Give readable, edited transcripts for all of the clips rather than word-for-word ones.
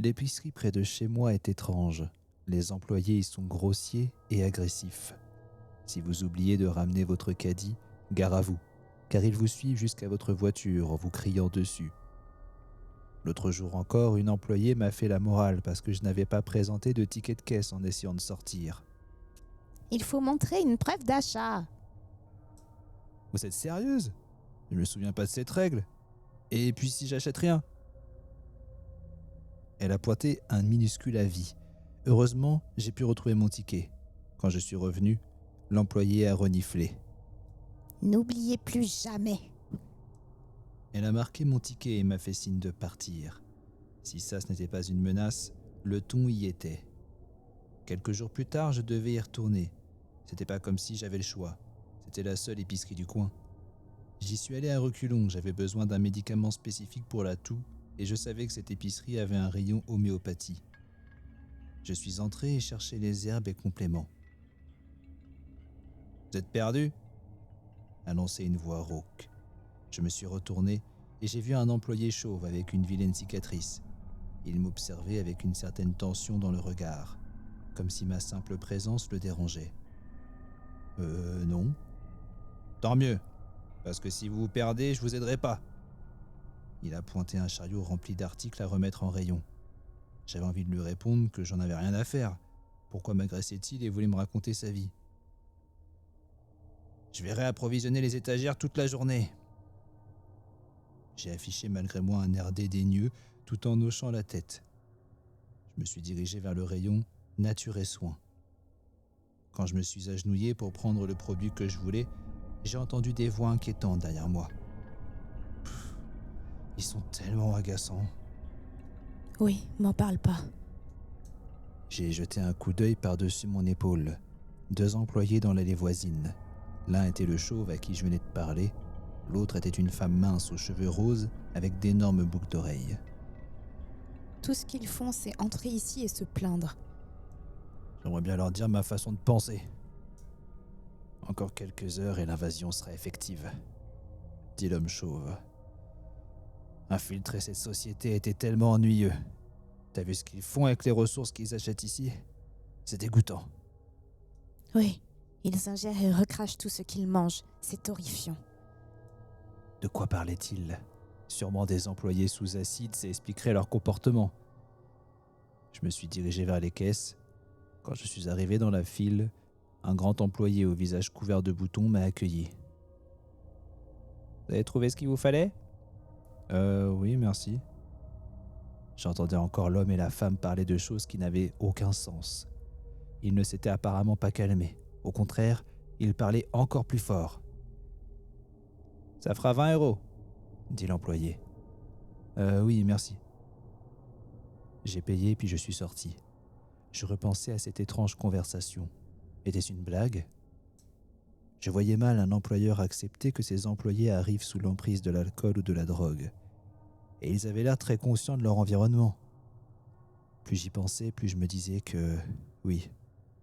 L'épicerie près de chez moi est étrange. Les employés y sont grossiers et agressifs. Si vous oubliez de ramener votre caddie, gare à vous, car ils vous suivent jusqu'à votre voiture en vous criant dessus. L'autre jour encore, une employée m'a fait la morale parce que je n'avais pas présenté de ticket de caisse en essayant de sortir. Il faut montrer une preuve d'achat. Vous êtes sérieuse? Je me souviens pas de cette règle. Et puis si j'achète rien? Elle a pointé un minuscule avis. Heureusement, j'ai pu retrouver mon ticket. Quand je suis revenu, l'employé a reniflé. N'oubliez plus jamais. Elle a marqué mon ticket et m'a fait signe de partir. Si ça, ce n'était pas une menace, le ton y était. Quelques jours plus tard, je devais y retourner. C'était pas comme si j'avais le choix. C'était la seule épicerie du coin. J'y suis allé à reculons, j'avais besoin d'un médicament spécifique pour la toux et je savais que cette épicerie avait un rayon homéopathie. Je suis entré et cherché les herbes et compléments. « Vous êtes perdu ?» annonçait une voix rauque. Je me suis retourné et j'ai vu un employé chauve avec une vilaine cicatrice. Il m'observait avec une certaine tension dans le regard, comme si ma simple présence le dérangeait. Non. Tant mieux, parce que si vous vous perdez, je vous aiderai pas. Il a pointé un chariot rempli d'articles à remettre en rayon. J'avais envie de lui répondre que j'en avais rien à faire. Pourquoi m'agressait-il et voulait me raconter sa vie? Je vais réapprovisionner les étagères toute la journée. J'ai affiché malgré moi un air dédaigneux tout en hochant la tête. Je me suis dirigé vers le rayon nature et soins. Quand je me suis agenouillé pour prendre le produit que je voulais, j'ai entendu des voix inquiétantes derrière moi. Ils sont tellement agaçants. Oui, m'en parle pas. J'ai jeté un coup d'œil par-dessus mon épaule. 2 employés dans l'allée voisine. L'un était le chauve à qui je venais de parler. L'autre était une femme mince aux cheveux roses avec d'énormes boucles d'oreilles. Tout ce qu'ils font, c'est entrer ici et se plaindre. J'aimerais bien leur dire ma façon de penser. Encore quelques heures et l'invasion sera effective, dit l'homme chauve. Infiltrer cette société était tellement ennuyeux. T'as vu ce qu'ils font avec les ressources qu'ils achètent ici? C'est dégoûtant. Oui, ils ingèrent et recrachent tout ce qu'ils mangent. C'est horrifiant. De quoi parlait-il? Sûrement des employés sous acide, ça expliquerait leur comportement. Je me suis dirigé vers les caisses. Quand je suis arrivé dans la file, un grand employé au visage couvert de boutons m'a accueilli. Vous avez trouvé ce qu'il vous fallait? Oui, merci. J'entendais encore l'homme et la femme parler de choses qui n'avaient aucun sens. Ils ne s'étaient apparemment pas calmés. Au contraire, ils parlaient encore plus fort. « Ça fera 20 €, dit l'employé. Oui, merci. » J'ai payé puis je suis sorti. Je repensais à cette étrange conversation. Était-ce une blague? Je voyais mal un employeur accepter que ses employés arrivent sous l'emprise de l'alcool ou de la drogue. Et ils avaient l'air très conscients de leur environnement. Plus j'y pensais, plus je me disais que, oui,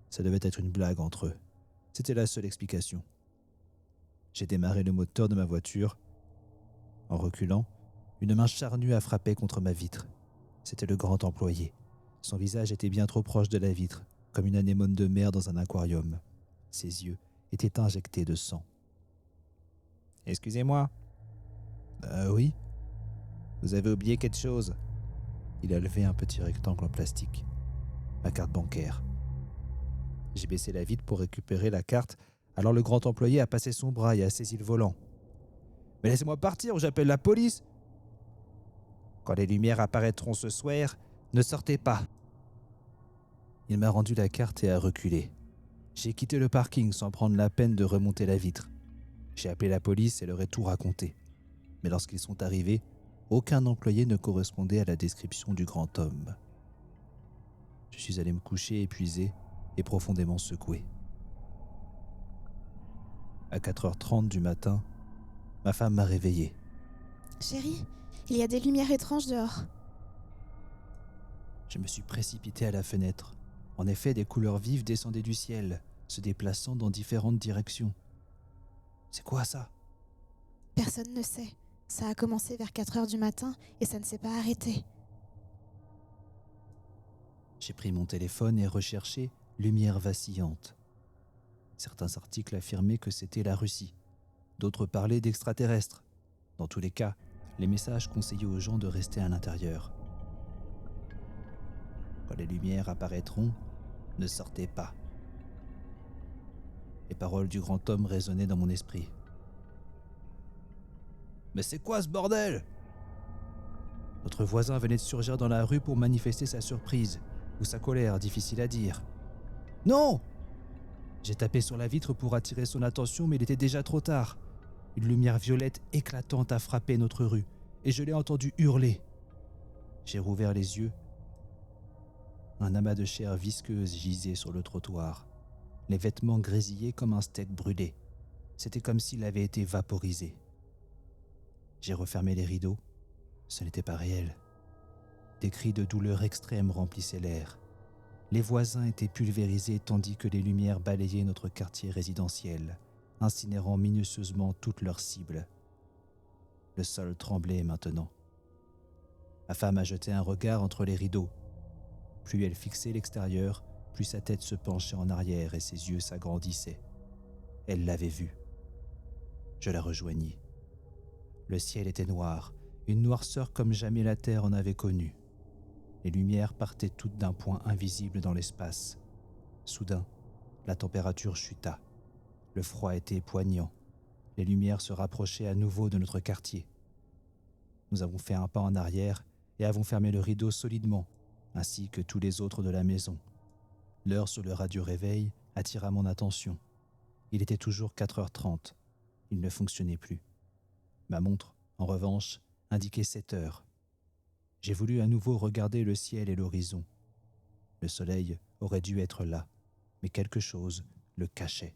ça devait être une blague entre eux. C'était la seule explication. J'ai démarré le moteur de ma voiture. En reculant, une main charnue a frappé contre ma vitre. C'était le grand employé. Son visage était bien trop proche de la vitre, comme une anémone de mer dans un aquarium. Ses yeux étaient injectés de sang. « Excusez-moi. »« Oui. » »« Vous avez oublié quelque chose. » Il a levé un petit rectangle en plastique. Ma carte bancaire. J'ai baissé la vitre pour récupérer la carte, alors le grand employé a passé son bras et a saisi le volant. « Mais laissez-moi partir ou j'appelle la police !»« Quand les lumières apparaîtront ce soir, ne sortez pas. » Il m'a rendu la carte et a reculé. J'ai quitté le parking sans prendre la peine de remonter la vitre. J'ai appelé la police et leur ai tout raconté. Mais lorsqu'ils sont arrivés, aucun employé ne correspondait à la description du grand homme. Je suis allé me coucher épuisé et profondément secoué. À 4h30 du matin, ma femme m'a réveillé. « Chérie, il y a des lumières étranges dehors. » Je me suis précipité à la fenêtre. En effet, des couleurs vives descendaient du ciel, se déplaçant dans différentes directions. C'est quoi ça? Personne ne sait. Ça a commencé vers 4h du matin et ça ne s'est pas arrêté. J'ai pris mon téléphone et recherché « lumière vacillante ». Certains articles affirmaient que c'était la Russie, d'autres parlaient d'extraterrestres. Dans tous les cas, les messages conseillaient aux gens de rester à l'intérieur. Quand les lumières apparaîtront, ne sortez pas. Les paroles du grand homme résonnaient dans mon esprit. Mais c'est quoi ce bordel ? Notre voisin venait de surgir dans la rue pour manifester sa surprise, ou sa colère, difficile à dire. Non ! J'ai tapé sur la vitre pour attirer son attention, mais il était déjà trop tard. Une lumière violette éclatante a frappé notre rue, et je l'ai entendu hurler. J'ai rouvert les yeux. Un amas de chair visqueuse gisait sur le trottoir. Les vêtements grésillaient comme un steak brûlé. C'était comme s'il avait été vaporisé. J'ai refermé les rideaux. Ce n'était pas réel. Des cris de douleur extrême remplissaient l'air. Les voisins étaient pulvérisés tandis que les lumières balayaient notre quartier résidentiel, incinérant minutieusement toutes leurs cibles. Le sol tremblait maintenant. Ma femme a jeté un regard entre les rideaux. Plus elle fixait l'extérieur, plus sa tête se penchait en arrière et ses yeux s'agrandissaient. Elle l'avait vu. Je la rejoignis. Le ciel était noir, une noirceur comme jamais la terre en avait connue. Les lumières partaient toutes d'un point invisible dans l'espace. Soudain, la température chuta. Le froid était poignant. Les lumières se rapprochaient à nouveau de notre quartier. Nous avons fait un pas en arrière et avons fermé le rideau solidement, ainsi que tous les autres de la maison. L'heure sur le radio-réveil attira mon attention. Il était toujours 4h30. Il ne fonctionnait plus. Ma montre, en revanche, indiquait 7h. J'ai voulu à nouveau regarder le ciel et l'horizon. Le soleil aurait dû être là, mais quelque chose le cachait.